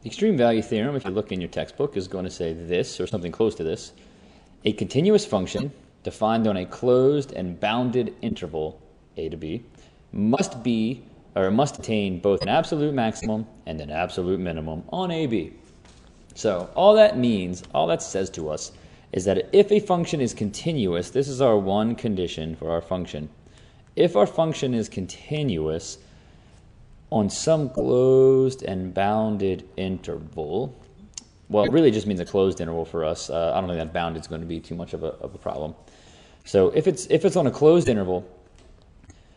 The extreme value theorem, if you look in your textbook, is going to say this, or something close to this. A continuous function defined on a closed and bounded interval, a to b, must attain both an absolute maximum and an absolute minimum on ab. So all that means, all that says to us, is that if a function is continuous, this is our one condition for our function. If our function is continuous on some closed and bounded interval, well, it really just means a closed interval for us. I don't think that bounded is going to be too much of a problem. So if it's on a closed interval,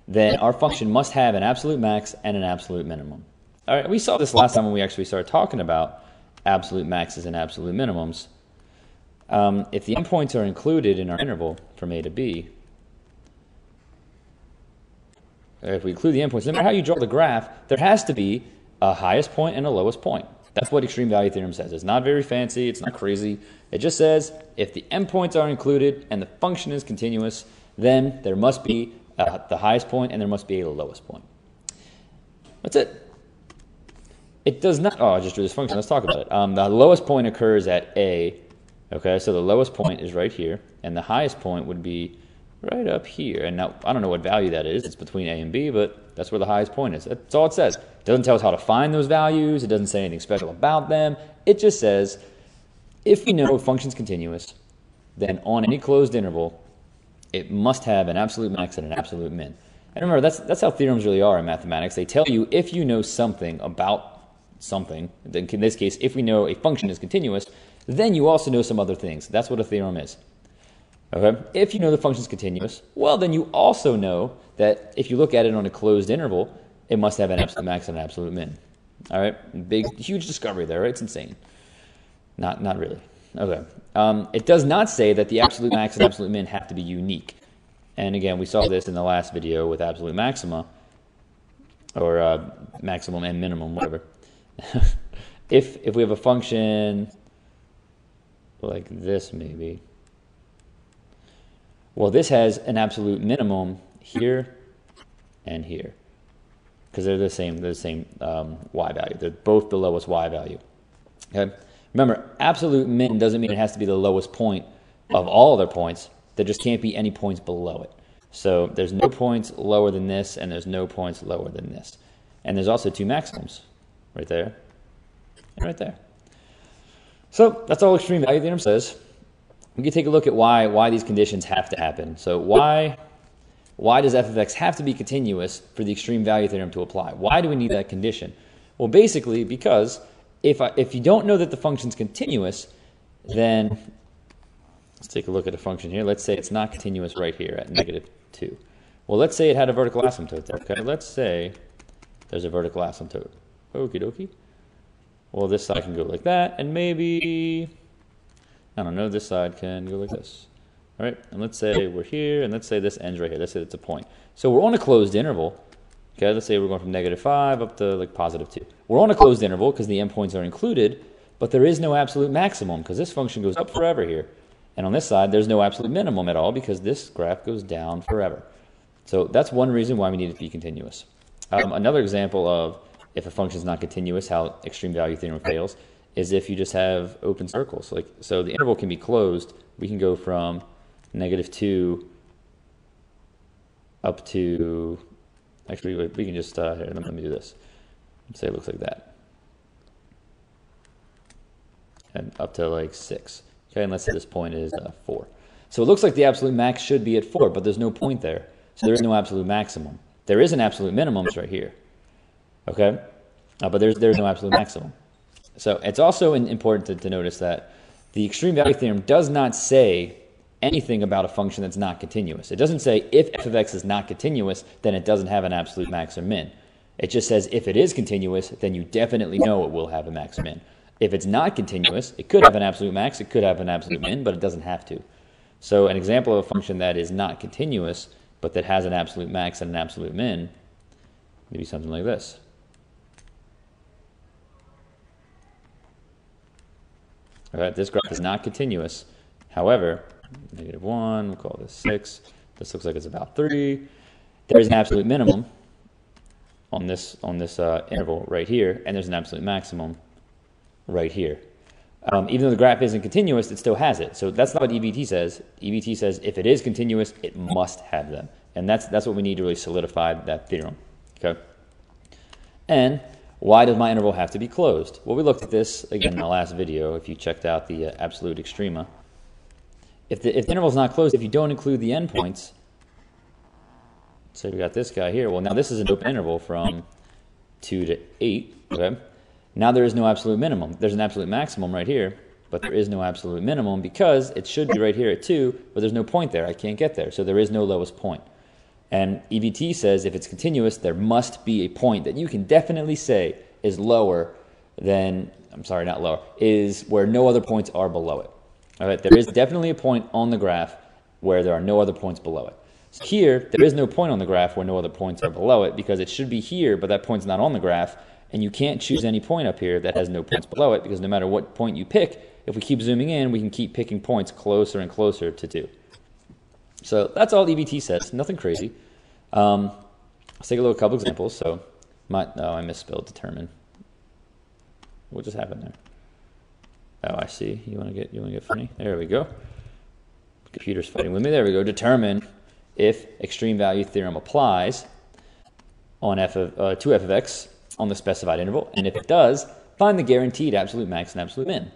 then our function must have an absolute max and an absolute minimum. All right, we saw this last time when we actually started talking about absolute maxes and absolute minimums. If the endpoints are included in our interval from a to b, if we include the endpoints, no matter how you draw the graph, there has to be a highest point and a lowest point. That's what extreme value theorem says. It's not very fancy. It's not crazy. It just says if the endpoints are included and the function is continuous, then there must be the highest point and there must be a lowest point. That's it. It does not. Oh, I just drew this function. Let's talk about it. The lowest point occurs at a. Okay, so the lowest point is right here, and the highest point would be right up here. And now, I don't know what value that is. It's between a and b, but that's where the highest point is. That's all it says. It doesn't tell us how to find those values. It doesn't say anything special about them. It just says, if we know a function's continuous, then on any closed interval, it must have an absolute max and an absolute min. And remember, that's how theorems really are in mathematics. They tell you if you know something about something, in this case, if we know a function is continuous, then you also know some other things. That's what a theorem is. Okay? If you know the function is continuous, well, then you also know that if you look at it on a closed interval, it must have an absolute max and an absolute min. All right? Big, huge discovery there, right? It's insane. Not really. Okay. It does not say that the absolute max and absolute min have to be unique. And again, we saw this in the last video with absolute maxima, or maximum and minimum, whatever. If we have a function like this, maybe. Well, this has an absolute minimum here and here, because they're the same y value. They're both the lowest y value. Okay. Remember, absolute min doesn't mean it has to be the lowest point of all other points. There just can't be any points below it. So there's no points lower than this, and there's no points lower than this. And there's also two maximums, right there and right there. So that's all extreme value theorem says. We can take a look at why these conditions have to happen. So why does f of x have to be continuous for the extreme value theorem to apply? Why do we need that condition? Well, basically because if you don't know that the function's continuous, then let's take a look at a function here. Let's say it's not continuous right here at -2. Well, let's say it had a vertical asymptote there. Okay, let's say there's a vertical asymptote. Okie dokie. Well, this side can go like that, and maybe, I don't know, this side can go like this. All right, and let's say we're here, and let's say this ends right here. Let's say it's a point. So we're on a closed interval. Okay, let's say we're going from -5 up to like +2. We're on a closed interval because the endpoints are included, but there is no absolute maximum because this function goes up forever here. And on this side, there's no absolute minimum at all because this graph goes down forever. So that's one reason why we need it to be continuous. Another example of if a function is not continuous, how extreme value theorem fails, is if you just have open circles. So the interval can be closed. We can go from -2 up to, actually, we can just, here, let me do this. Let's say it looks like that. And up to like 6. Okay, and let's say this point is 4. So it looks like the absolute max should be at 4, but there's no point there. So there is no absolute maximum. There is an absolute minimum, it's right here. Okay, but there's no absolute maximum. So it's also important to notice that the extreme value theorem does not say anything about a function that's not continuous. It doesn't say if f of x is not continuous, then it doesn't have an absolute max or min. It just says if it is continuous, then you definitely know it will have a max or min. If it's not continuous, it could have an absolute max, it could have an absolute min, but it doesn't have to. So an example of a function that is not continuous, but that has an absolute max and an absolute min, maybe something like this. All right, this graph is not continuous. However, -1, we'll call this 6. This looks like it's about 3. There's an absolute minimum on this interval right here, and there's an absolute maximum right here. Even though the graph isn't continuous, it still has it. So that's not what EBT says. EBT says if it is continuous, it must have them. And that's what we need to really solidify that theorem. Okay. And why does my interval have to be closed? Well, we looked at this again in the last video. If you checked out the absolute extrema, if the interval is not closed, if you don't include the endpoints, so we got this guy here. Well, now this is an open interval from 2 to 8. Okay. Now there is no absolute minimum. There's an absolute maximum right here, but there is no absolute minimum because it should be right here at 2, but there's no point there. I can't get there, so there is no lowest point. And EBT says if it's continuous, there must be a point that you can definitely say is lower than, I'm sorry, not lower, is where no other points are below it. All right, there is definitely a point on the graph where there are no other points below it. So here, there is no point on the graph where no other points are below it because it should be here, but that point's not on the graph. And you can't choose any point up here that has no points below it because no matter what point you pick, if we keep zooming in, we can keep picking points closer and closer to 2. So that's all EBT says, nothing crazy. Let's take a couple examples. So, I misspelled determine. What just happened there? Oh, I see. You want to get funny? There we go. Computer's fighting with me. There we go. Determine if extreme value theorem applies on to f of x on the specified interval, and if it does, find the guaranteed absolute max and absolute min.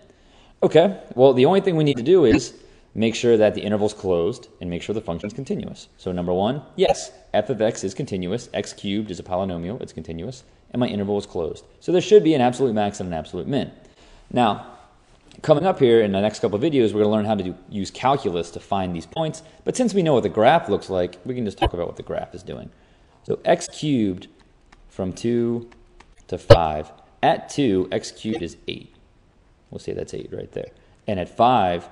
Okay, well, the only thing we need to do is make sure that the interval's closed and make sure the function's continuous. So number one, yes, f of x is continuous, x cubed is a polynomial, it's continuous, and my interval is closed. So there should be an absolute max and an absolute min. Now, coming up here in the next couple of videos, we're going to learn how to use calculus to find these points, but since we know what the graph looks like, we can just talk about what the graph is doing. So x cubed from 2 to 5. At 2, x cubed is 8. We'll say that's 8 right there. And at 5,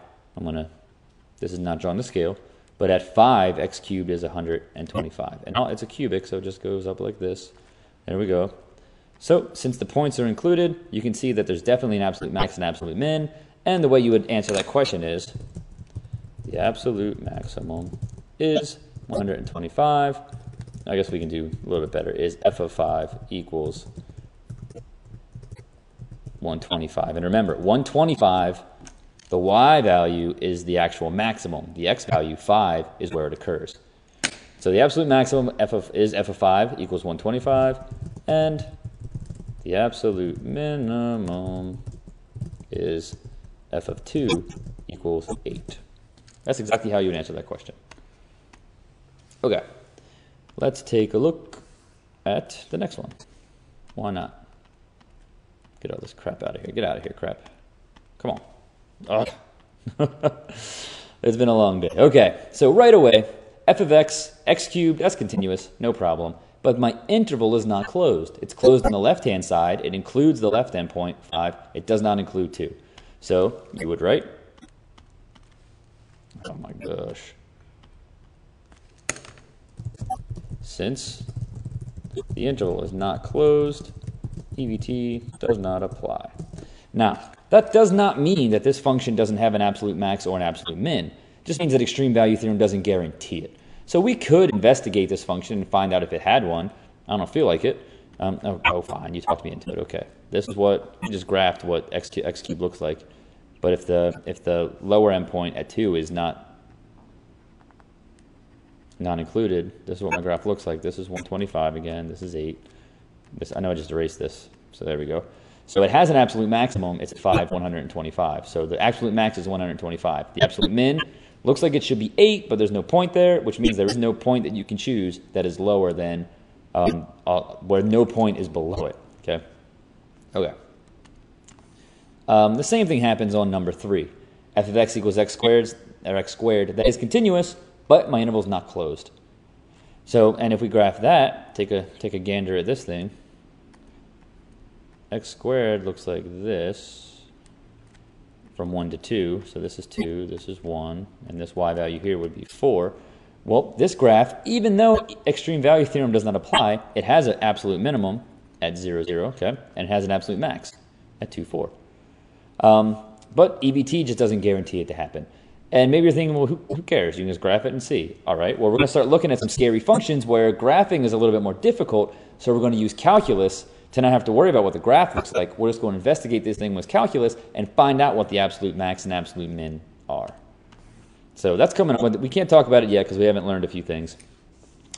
this is not drawn to scale, but at 5, x cubed is 125. And it's a cubic, so it just goes up like this. There we go. So since the points are included, you can see that there's definitely an absolute max and absolute min. And the way you would answer that question is the absolute maximum is 125. I guess we can do a little bit better, is f of 5 equals 125. And remember, 125, the y value is the actual maximum. The x value, 5, is where it occurs. So the absolute maximum is f of 5 equals 125, and the absolute minimum is f of 2 equals 8. That's exactly how you would answer that question. Okay, let's take a look at the next one. Why not? Get all this crap out of here. Get out of here, crap. Come on. It's been a long day. Okay, so right away, f of x, x cubed, that's continuous, no problem. But my interval is not closed. It's closed on the left-hand side. It includes the left endpoint, 5. It does not include 2. So you would write, oh my gosh. Since the interval is not closed, EBT does not apply. Now, that does not mean that this function doesn't have an absolute max or an absolute min. It just means that extreme value theorem doesn't guarantee it. So we could investigate this function and find out if it had one. I don't feel like it. Oh, fine, you talked me into it. Okay, this is what you just graphed what x cubed looks like. But if the lower endpoint at 2 is not included, this is what my graph looks like. This is 125 again. This is 8. I know I just erased this. So there we go. So it has an absolute maximum. It's at 5, 125. So the absolute max is 125. The absolute min looks like it should be 8, but there's no point there, which means there is no point that you can choose that is lower than where no point is below it. Okay. Okay. The same thing happens on number 3. F of x equals x squared, or x squared. That is continuous, but my interval is not closed. So, and if we graph that, take a gander at this thing. X squared looks like this from 1 to 2. So this is 2, this is 1, and this y value here would be 4. Well, this graph, even though extreme value theorem does not apply, it has an absolute minimum at 0, 0, okay, and it has an absolute max at 2, 4. But EBT just doesn't guarantee it to happen. And maybe you're thinking, well, who cares? You can just graph it and see. All right, well, we're going to start looking at some scary functions where graphing is a little bit more difficult, so we're going to use calculus To not have to worry about what the graph looks like, we're just going to investigate this thing with calculus and find out what the absolute max and absolute min are. So that's coming up. We can't talk about it yet because we haven't learned a few things.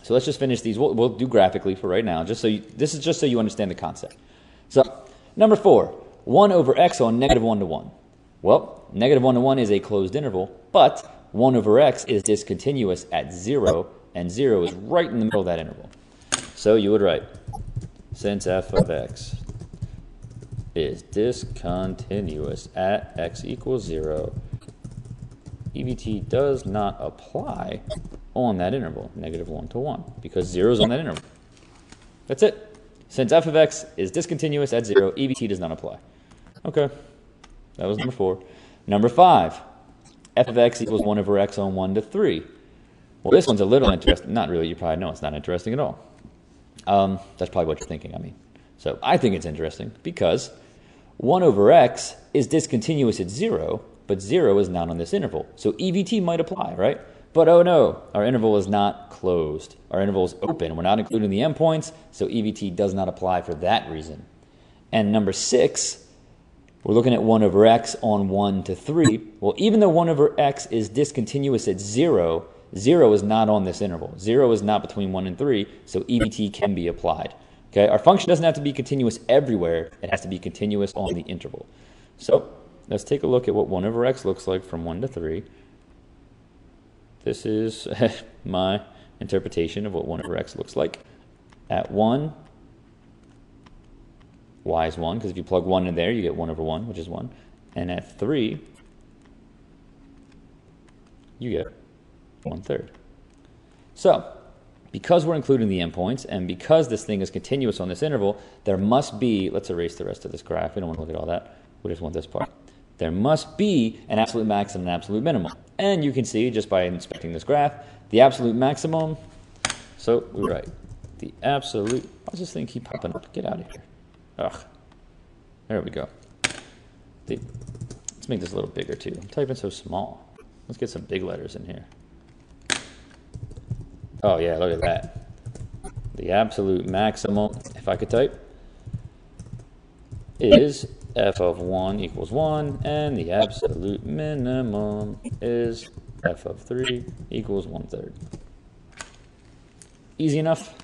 So let's just finish these. We'll do graphically for right now. This is just so you understand the concept. So number 4, 1 over x on negative 1 to 1. Well, negative 1 to 1 is a closed interval, but 1 over x is discontinuous at 0, and 0 is right in the middle of that interval. So you would write, since f of x is discontinuous at x equals 0, EBT does not apply on that interval, negative 1 to 1, because 0 is on that interval. That's it. Since f of x is discontinuous at 0, EBT does not apply. Okay, that was number 4. Number 5, f of x equals 1 over x on 1 to 3. Well, this one's a little interesting. Not really. You probably know it's not interesting at all. That's probably what you're thinking, I mean. So I think it's interesting because 1 over x is discontinuous at 0, but 0 is not on this interval. So EBT might apply, right? But oh no, our interval is not closed. Our interval is open. We're not including the endpoints, so EBT does not apply for that reason. And number 6, we're looking at 1 over x on 1 to 3. Well, even though 1 over x is discontinuous at 0, 0 is not on this interval. 0 is not between 1 and 3, so EBT can be applied. Okay, our function doesn't have to be continuous everywhere. It has to be continuous on the interval. So let's take a look at what 1 over x looks like from 1 to 3. This is my interpretation of what 1 over x looks like. At 1, y is 1, because if you plug 1 in there, you get 1 over 1, which is 1. And at 3, you get 1/3. So, because we're including the endpoints, and because this thing is continuous on this interval, there must be, let's erase the rest of this graph. We don't want to look at all that. We just want this part. There must be an absolute max and an absolute minimum. And you can see, just by inspecting this graph, the absolute maximum, so we write the absolute, why does this thing keep popping up? Get out of here. Ugh. There we go. Let's make this a little bigger too. I'm typing so small. Let's get some big letters in here. Oh yeah, look at that. The absolute maximum, if I could type, is f of 1 equals 1, and the absolute minimum is f of 3 equals 1/3. Easy enough.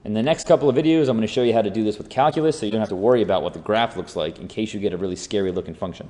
In the next couple of videos, I'm going to show you how to do this with calculus so you don't have to worry about what the graph looks like in case you get a really scary looking function.